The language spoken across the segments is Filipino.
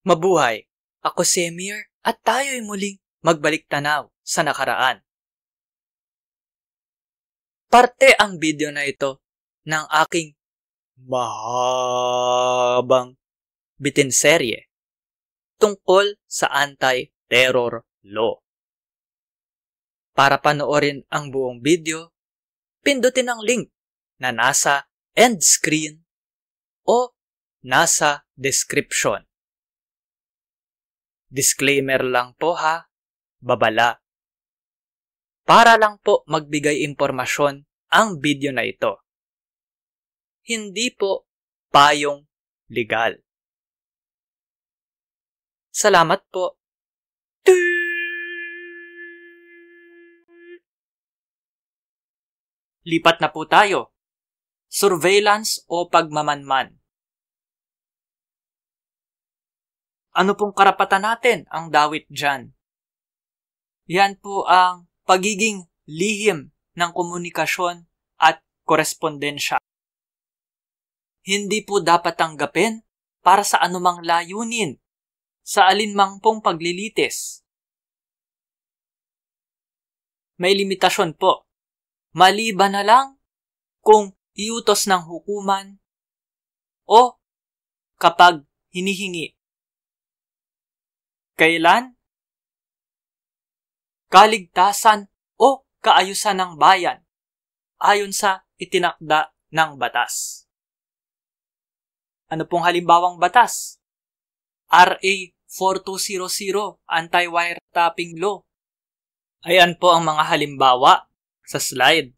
Mabuhay! Ako si Emir at tayo'y muling magbalik tanaw sa nakaraan. Parte ang video na ito ng aking mahabang bitinserye tungkol sa anti-terror law. Para panoorin ang buong video, pindutin ang link na nasa end screen o nasa description. Disclaimer lang po ha, babala. Para lang po magbigay impormasyon ang video na ito. Hindi po payong legal. Salamat po. Lipat na po tayo. Surveillance o pagmamanman. Ano pong karapatan natin ang dawit dyan? Yan po ang pagiging lihim ng komunikasyon at korespondensya. Hindi po dapat tanggapin para sa anumang layunin, sa alinmang pong paglilitis. May limitasyon po. Maliban na lang kung iutos ng hukuman o kapag hinihingi. Kailan? Kaligtasan o kaayusan ng bayan ayon sa itinakda ng batas. Ano pong halimbawang batas? RA 4200 Anti-Wiretapping Law. Ayan po ang mga halimbawa sa slide.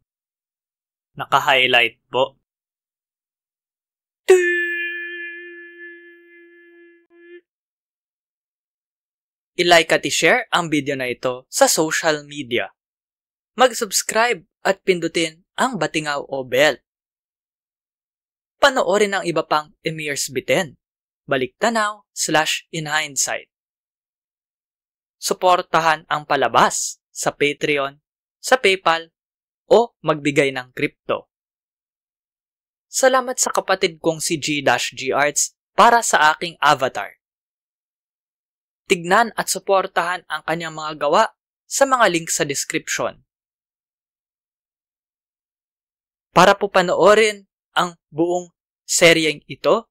Naka-highlight po. I-like at i-share ang video na ito sa social media. Mag-subscribe at pindutin ang batingaw o bell. Panoorin ang iba pang Emir's Bitin. Baliktanaw/inhindsight. Suportahan ang palabas sa Patreon, sa PayPal, o magbigay ng crypto. Salamat sa kapatid kong si G-G Arts para sa aking avatar. Tignan at suportahan ang kanyang mga gawa sa mga link sa description. Para po panoorin ang buong seryeng ito,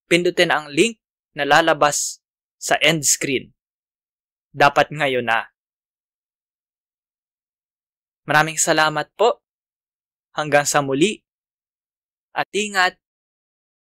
pindutin ang link na lalabas sa end screen. Dapat ngayon na. Maraming salamat po. Hanggang sa muli. At ingat.